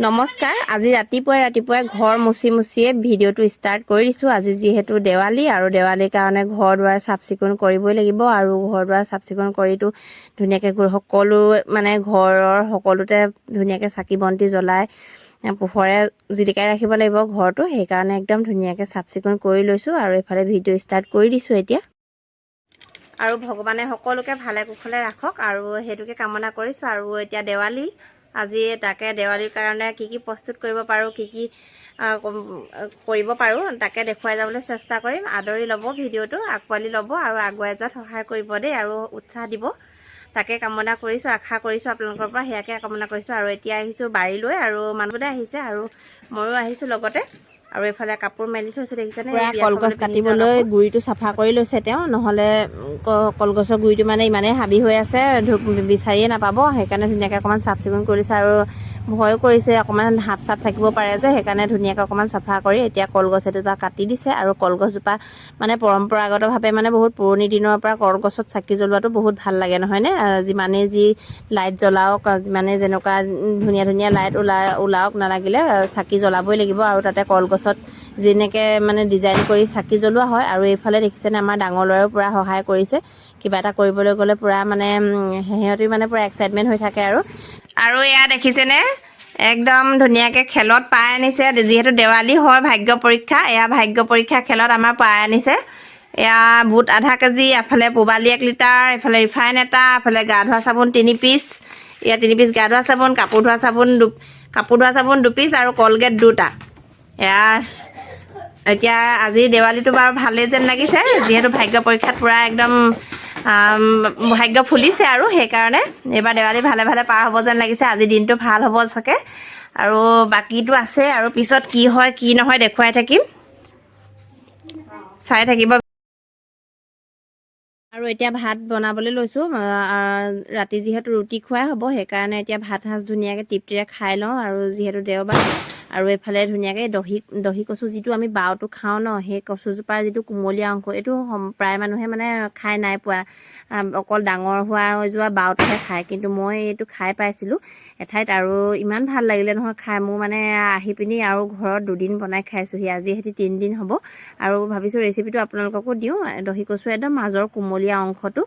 নমস্কাৰ। আজি ৰাতিপুৱাই ঘৰ মুচিয়ে ভিডিঅ'টো ষ্টাৰ্ট কৰি দিছোঁ। আজি যিহেতু দেৱালী আৰু দেৱালীৰ কাৰণে ঘৰ দুৱাৰ চাফ চিকুণ কৰিবই লাগিব আৰু ঘৰ দুৱাৰ চাফ চিকুণ কৰিতো ধুনীয়াকৈ সকলো মানে ঘৰৰ সকলোতে ধুনীয়াকৈ চাকি বন্তি জ্বলাই পোহৰে জিলিকাই ৰাখিব লাগিব ঘৰটো। সেইকাৰণে একদম ধুনীয়াকৈ চাফ চিকুণ কৰি লৈছোঁ আৰু এইফালে ভিডিঅ' ষ্টাৰ্ট কৰি দিছোঁ এতিয়া। আৰু ভগৱানে সকলোকে ভালে কুশলে ৰাখক আৰু সেইটোকে কামনা কৰিছোঁ। আৰু এতিয়া দেৱালী আজি তাকে দেৱালীৰ কাৰণে কি প্ৰস্তুত কৰিব পাৰোঁ, কি কৰিব পাৰোঁ তাকে দেখুৱাই যাবলৈ চেষ্টা কৰিম। আদৰি ল'ব, ভিডিঅ'টো আকোৱালি ল'ব আৰু আগুৱাই যোৱাত সহায় কৰিব দেই আৰু উৎসাহ দিব। তাকে কামনা কৰিছোঁ, আশা কৰিছোঁ আপোনালোকৰ পৰা, সেয়াকে কামনা কৰিছোঁ। আৰু এতিয়া আহিছোঁ বাৰীলৈ আৰু মানুহবোৰে আহিছে আৰু ময়ো আহিছোঁ লগতে। আৰু এইফালে কাপোৰ মেলি থৈছোঁ দেখিছেনে, কলগছ কাটিবলৈ গুৰিটো চাফা কৰি লৈছে তেওঁ, নহ'লে কলগছৰ গুৰিটো মানে ইমানেই হাবি হৈ আছে বিচাৰিয়ে নাপাব। সেইকাৰণে ধুনীয়াকৈ অকণমান চাফ চিকুণ কৰি লৈছে আৰু ভয়ো কৰিছে অকণমান সাপ চাপ থাকিব পাৰে যে, সেইকাৰণে ধুনীয়াকৈ অকণমান চাফা কৰি এতিয়া কলগছ এজোপা কাটি দিছে। আৰু কলগছজোপা মানে পৰম্পৰাগতভাৱে মানে বহুত পুৰণি দিনৰ পৰা কলগছত চাকি জ্বলোৱাটো বহুত ভাল লাগে নহয়নে। যিমানেই যি লাইট জ্বলাওক, যিমানে যেনেকুৱা ধুনীয়া ধুনীয়া লাইট ওলাওক নালাগিলে চাকি জ্বলাবই লাগিব। আৰু তাতে কলগছত যেনেকৈ মানে ডিজাইন কৰি চাকি জ্বলোৱা হয়। আৰু এইফালে দেখিছেনে আমাৰ ডাঙৰ ল'ৰাও পূৰা সহায় কৰিছে, কিবা এটা কৰিবলৈ গ'লে পূৰা মানে সিহঁতি মানে পূৰা এক্সাইটমেণ্ট হৈ থাকে আৰু এয়া দেখিছেনে একদম ধুনীয়াকৈ খেলত পাই আনিছে। যিহেতু দেৱালী হয় ভাগ্য পৰীক্ষা, এয়া ভাগ্য পৰীক্ষা খেলত আমাৰ পাই আনিছে। এয়া বুট আধা কেজি, এফালে পূবালী 1 লিটাৰ, এফালে ৰিফাইন এটা, এফালে গা ধোৱা চাবোন 3 পিচ, এয়া 3 পিচ গা ধোৱা চাবোন, কাপোৰ ধোৱা চাবোন 2 পিচ আৰু কলগেট 2টা। এয়া এতিয়া আজি দেৱালীটো বাৰু ভালেই যেন লাগিছে, যিহেতু ভাগ্য পৰীক্ষাত পূৰা একদম ভাগ্য ফুলিছে আৰু সেইকাৰণে এইবাৰ দেৱালী ভালে ভালে পাৰ হ'ব যেন লাগিছে। আজি দিনটো ভাল হ'ব চাগে আৰু বাকীটো আছে আৰু পিছত কি হয় কি নহয় দেখুৱাই থাকিম, চাই থাকিব। আৰু এতিয়া ভাত বনাবলৈ লৈছোঁ। ৰাতি যিহেতু ৰুটি খোৱাই হ'ব, সেইকাৰণে এতিয়া ভাত সাজ ধুনীয়াকৈ তৃপ্তিৰে খাই লওঁ। আৰু যিহেতু দেওবাৰ আৰু এইফালে ধুনীয়াকৈ দহি কচু যিটো আমি বাওটো খাওঁ ন, সেই কচুজোপাৰ যিটো কুমলীয়া অংশ, এইটো প্ৰায় মানুহে মানে খাই নাই পোৱা, অকল ডাঙৰ হৈ যোৱা বাওটোহে খায়। কিন্তু মই এইটো খাই পাইছিলোঁ এঠাইত আৰু ইমান ভাল লাগিলে নহয় খাই। মোৰ মানে আহি পিনি আৰু ঘৰত 2 দিন বনাই খাইছোঁহি, আজি সৈতে 3 দিন হ'ব। আৰু ভাবিছোঁ ৰেচিপিটো আপোনালোককো দিওঁ। দহি কচু একদম মাজৰ কুমলীয়া অংশটো,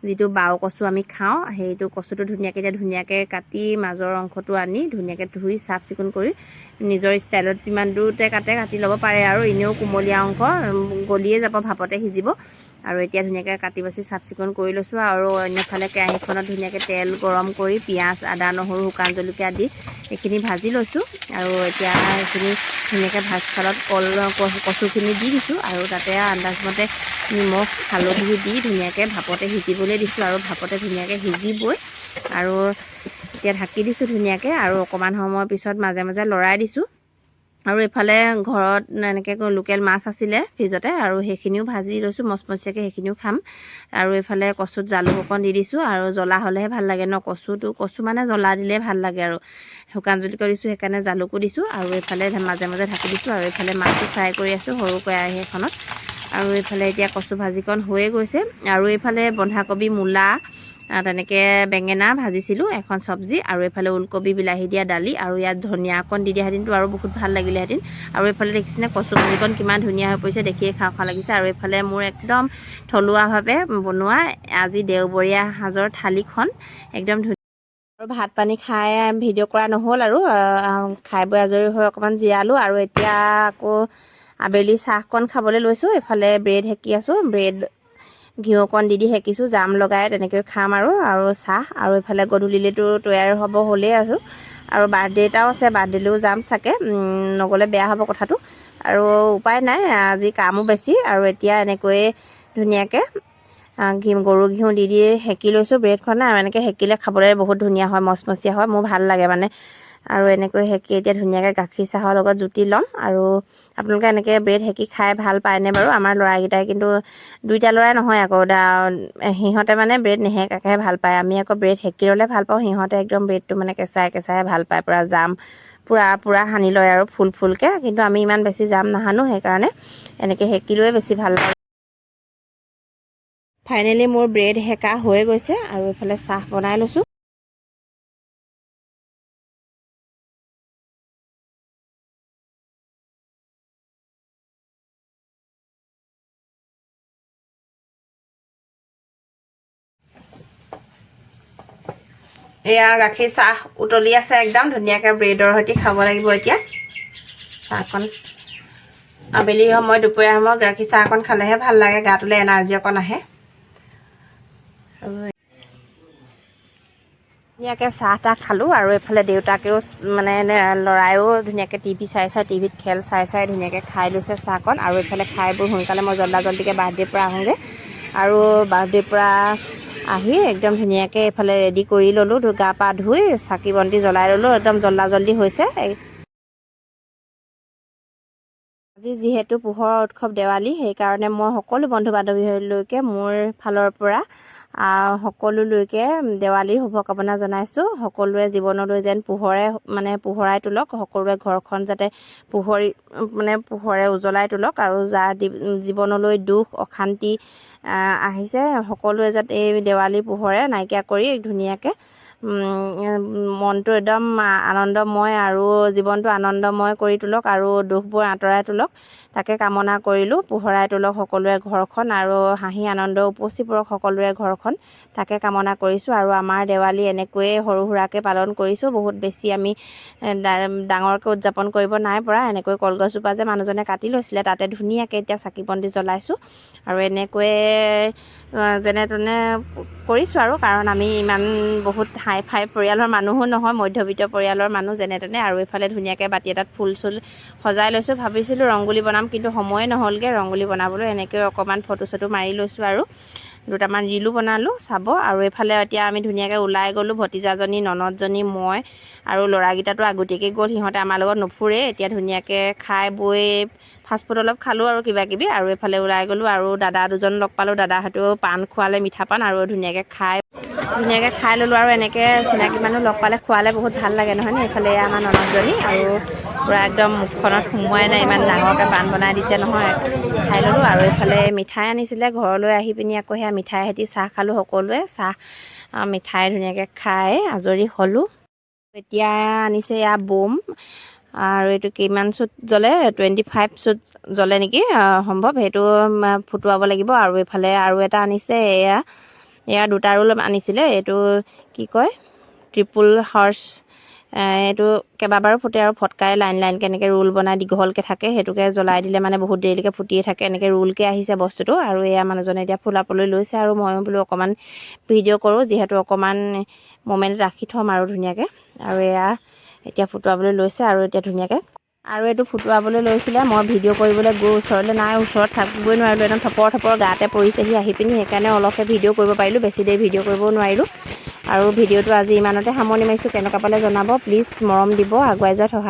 যিটো বাও কচু আমি খাওঁ, সেইটো কচুটো ধুনীয়াকৈ কাটি মাজৰ অংশটো আনি ধুনীয়াকৈ ধুই চাফ চিকুণ কৰি নিজৰ ষ্টাইলত যিমান দূৰতে কাটি ল'ব পাৰে। আৰু এনেও কুমলীয়া অংশ গলিয়ে যাব, ভাপতে সিজিব। আৰু এতিয়া ধুনীয়াকৈ কাটি বাচি চাফ চিকুণ কৰি লৈছোঁ। আৰু অন্যফালে কেৰাহীখনত ধুনীয়াকৈ তেল গৰম কৰি পিঁয়াজ, আদা, নহৰু, শুকান জলকীয়া দি এইখিনি ভাজি লৈছোঁ। আৰু এতিয়া এইখিনি ধুনীয়াকৈ ভাজখনত কচুখিনি দি দিছোঁ আৰু তাতে আন্দাজমতে নিমখ হালধি দি ধুনীয়াকৈ ভাপতে সিজিবলৈ দিছোঁ। আৰু ভাপতে ধুনীয়াকৈ সিজিবই আৰু এতিয়া ঢাকি দিছোঁ ধুনীয়াকৈ। আৰু অকণমান সময়ৰ পিছত মাজে মাজে লৰাই দিছোঁ। আৰু এইফালে ঘৰত এনেকৈ লোকেল মাছ আছিলে ফ্ৰিজতে, আৰু সেইখিনিও ভাজি লৈছোঁ মচমচীয়াকৈ, সেইখিনিও খাম। আৰু এইফালে কচুত জালুক অকণ দি দিছোঁ। আৰু জ্বলা হ'লেহে ভাল লাগে ন, কচু মানে জ্বলা দিলে ভাল লাগে। আৰু শুকান জলকীয়া দিছোঁ, সেইকাৰণে জালুকো দিছোঁ। আৰু এইফালে মাজে মাজে ঢাকি দিছোঁ। আৰু এইফালে মাছটো ফ্ৰাই কৰি আছোঁ সৰু কেৰাহী এখনত। আৰু এইফালে এতিয়া কচু ভাজিকণ হৈয়ে গৈছে। আৰু এইফালে বন্ধাকবি, মূলা, তেনেকৈ বেঙেনা ভাজিছিলোঁ এখন চব্জি। আৰু এইফালে ওলকবি বিলাহী দিয়া দালি, আৰু ইয়াত ধনিয়া অকণ দি দিয়াহেঁতেনতো আৰু বহুত ভাল লাগিলেহেঁতেন। আৰু এইফালে দেখিছেনে কচু ভাজিকণ কিমান ধুনীয়া হৈ পৰিছে, দেখিয়ে খাওঁ খাওঁ লাগিছে। আৰু এইফালে মোৰ একদম থলুৱাভাৱে বনোৱা আজি দেওবৰীয়া সাজৰ থালিখন একদম ধুনীয়া। আৰু ভাত পানী খাই ভিডিঅ' কৰা নহ'ল আৰু খাই বৈ আজৰি হৈ অকণমান জিৰালোঁ। আৰু এতিয়া আকৌ আবেলি চাহকণ খাবলৈ লৈছোঁ। এইফালে ব্ৰেড সেকি আছোঁ, ব্ৰেড ঘিউ অকণ দি সেকিছোঁ, জাম লগাই তেনেকৈ খাম আৰু চাহ। আৰু এইফালে গধূলিলৈতো তৈয়াৰ হ'ব হ'লেই আছোঁ। আৰু বাৰ্থডে এটাও আছে, বাৰ্থডেলৈও যাম চাগে, নগ'লে বেয়া হ'ব কথাটো। আৰু উপায় নাই, আজি কামো বেছি। আৰু এতিয়া এনেকৈয়ে ধুনীয়াকৈ গৰু ঘিউ দি সেকি লৈছোঁ ব্ৰেডখন। আৰু এনেকৈ সেকিলে খাবলৈ বহুত ধুনীয়া হয়, মচমচীয়া হয়, মোৰ ভাল লাগে মানে। আৰু এনেকৈ সেকি এতিয়া ধুনীয়াকৈ গাখীৰ চাহৰ লগত জুতি ল'ম। আৰু আপোনালোকে এনেকৈ ব্ৰেড সেকি খাই ভাল পায়নে বাৰু? আমাৰ ল'ৰাকেইটাই কিন্তু 2টা ল'ৰাই নহয় আকৌ, সিহঁতে মানে ব্ৰেড নেহেকাকৈহে ভাল পায়। আমি আকৌ ব্ৰেড সেকি ল'লে ভাল পাওঁ, সিহঁতে একদম ব্ৰেডটো মানে কেঁচাই কেঁচাই ভাল পায়, পূৰা জাম পূৰা সানি লয় আৰু ফুলকৈ। কিন্তু আমি ইমান বেছি জাম নাহানো, সেইকাৰণে এনেকৈ সেকি লৈয়ে বেছি ভাল পাওঁ। ফাইনেলি মোৰ ব্ৰেড সেকা হৈ গৈছে। আৰু এইফালে চাহ বনাই লৈছোঁ। এয়া গাখীৰ চাহ উতলি আছে একদম ধুনীয়াকৈ ব্ৰেডৰ সৈতে খাব লাগিব এতিয়া চাহকণ আবেলি সময় দুপৰীয়া সময়ত গাখীৰ চাহকণ খালেহে ভাল লাগে গাটোলৈ এনাৰ্জি অকণ আহে ধুনীয়াকৈ চাহ তাহ খালোঁ আৰু এইফালে দেউতাকেও মানে ল'ৰায়ো ধুনীয়াকৈ টিভি চাই টিভিত খেল চাই ধুনীয়াকৈ খাই লৈছে চাহকণ আৰু এইফালে খাই বৈ সোনকালে মই জল্দিকৈ বাৰ্থডেৰ পৰা আহোঁগৈ আৰু বাৰ্থডেৰ পৰা আহি একদম ধুনীয়াকৈ এইফালে ৰেডি কৰি ল'লোঁ গা পা ধুই চাকি বন্তি জ্বলাই ল'লোঁ একদম জল্দি হৈছে আজি যিহেতু পোহৰৰ উৎসৱ দেৱালী সেইকাৰণে মই সকলো বন্ধু বান্ধৱীলৈকে মোৰ ফালৰ পৰা সকলোলৈকে দেৱালীৰ শুভকামনা জনাইছোঁ সকলোৰে জীৱনলৈ যেন পোহৰাই তোলক সকলোৰে ঘৰখন যাতে পোহৰে উজ্বলাই তোলক আৰু যাৰ জীৱনলৈ দুখ অশান্তি আহিছে সকলোৱে যাতে এই দেৱালীৰ পোহৰে নাইকিয়া কৰি ধুনীয়াকৈ মনটো একদম আনন্দময় আৰু জীৱনটো আনন্দময় কৰি তোলক আৰু দুখবোৰ আঁতৰাই তোলক তাকে কামনা কৰিলোঁ পোহৰাই তোলক সকলোৰে ঘৰখন আৰু হাঁহি আনন্দ উপচি পৰক সকলোৰে ঘৰখন তাকে কামনা কৰিছোঁ আৰু আমাৰ দেৱালী এনেকৈয়ে সৰু সুৰাকৈ পালন কৰিছোঁ বহুত বেছি আমি ডাঙৰকৈ উদযাপন কৰিব নাই পৰা এনেকৈ কলগছজোপা যে মানুহজনে কাটি লৈছিলে তাতে ধুনীয়াকৈ এতিয়া চাকি বন্তি জ্বলাইছোঁ আৰু এনেকৈয়ে যেনে তেনে কৰিছোঁ আৰু কাৰণ আমি ইমান বহুত হাই ফাই পৰিয়ালৰ মানুহো নহয় মধ্যবিত্ত পৰিয়ালৰ মানুহ যেনে তেনে আৰু এইফালে ধুনীয়াকৈ বাতি এটাত ফুল চুল সজাই লৈছোঁ ভাবিছিলোঁ ৰংগোলী বনাম কিন্তু সময়ে নহ'লগৈ ৰংগোলী বনাবলৈ এনেকৈ অকণমান ফটো চটো মাৰি লৈছোঁ আৰু দুটামান ৰিলো বনালোঁ চাব আৰু এইফালে এতিয়া আমি ধুনীয়াকৈ ওলাই গ'লোঁ ভতিজাজনী ননদজনী মই আৰু ল'ৰাকেইটাতো আগতীয়াকৈ গ'ল সিহঁতে আমাৰ লগত নুফুৰে এতিয়া ধুনীয়াকৈ খাই বৈ ফাষ্টফুড অলপ খালোঁ আৰু কিবাকিবি আৰু এইফালে ওলাই গ'লোঁ আৰু দাদা দুজন লগ পালোঁ দাদাহঁতেও পাণ খোৱালে মিঠা পাণ আৰু ধুনীয়াকৈ খাই ল'লোঁ আৰু এনেকৈ চিনাকি মানুহ লগ পালে খোৱালে বহুত ভাল লাগে নহয়নে এইফালে আমাৰ ননদজনী আৰু পূৰা একদম মুখখনত সোমোৱাই নাই ইমান ডাঙৰকৈ পাণ বনাই দিছে নহয় খাই ল'লোঁ আৰু এইফালে মিঠাই আনিছিলে ঘৰলৈ আহি পিনি আকৌ সেয়া মিঠাই সৈতে চাহ খালোঁ সকলোৱে চাহ মিঠাই ধুনীয়াকৈ খাই আজৰি হ'লোঁ এতিয়া আনিছে এয়া বোম আৰু এইটো কিমান চুট জ্বলে 25 চুট জ্বলে নেকি সম্ভৱ সেইটো ফুটুৱাব লাগিব আৰু এইফালে আৰু এটা আনিছে এয়া দুটা ৰোল আনিছিলে এইটো কি কয় ট্ৰিপুল হৰ্চ এইটো কেইবাবাৰো ফুটে আৰু ফটকাই লাইনকৈ এনেকৈ ৰোল বনাই দীঘলকৈ থাকে সেইটোকে জ্বলাই দিলে মানে বহুত দেৰিলৈকে ফুটিয়ে থাকে এনেকৈ ৰোলকৈ আহিছে বস্তুটো আৰু এয়া মানুহজনে এতিয়া ফুলাবলৈ লৈছে আৰু ময়ো বোলো অকণমান ভিডিঅ' কৰোঁ যিহেতু অকণমান মমেণ্ট ৰাখি থ'ম আৰু ধুনীয়াকৈ আৰু এয়া এতিয়া ফুটুৱাবলৈ লৈছে আৰু এতিয়া ধুনীয়াকৈ আৰু এইটো ফুটুৱাবলৈ লৈছিলে মই ভিডিঅ' কৰিবলৈ গৈ ওচৰলৈ নাই ওচৰত থাকিবই নোৱাৰিলোঁ একদম থপৰ গাতে পৰিছেহি আহি পিনি সেইকাৰণে অলপহে ভিডিঅ' কৰিব পাৰিলোঁ বেছি দেৰি ভিডিঅ' কৰিবও নোৱাৰিলোঁ আৰু ভিডিঅ'টো আজি ইমানতে সামৰণি মাৰিছোঁ কেনেকুৱা পালে জনাব প্লিজ মৰম দিব আগুৱাই যোৱাত সহায়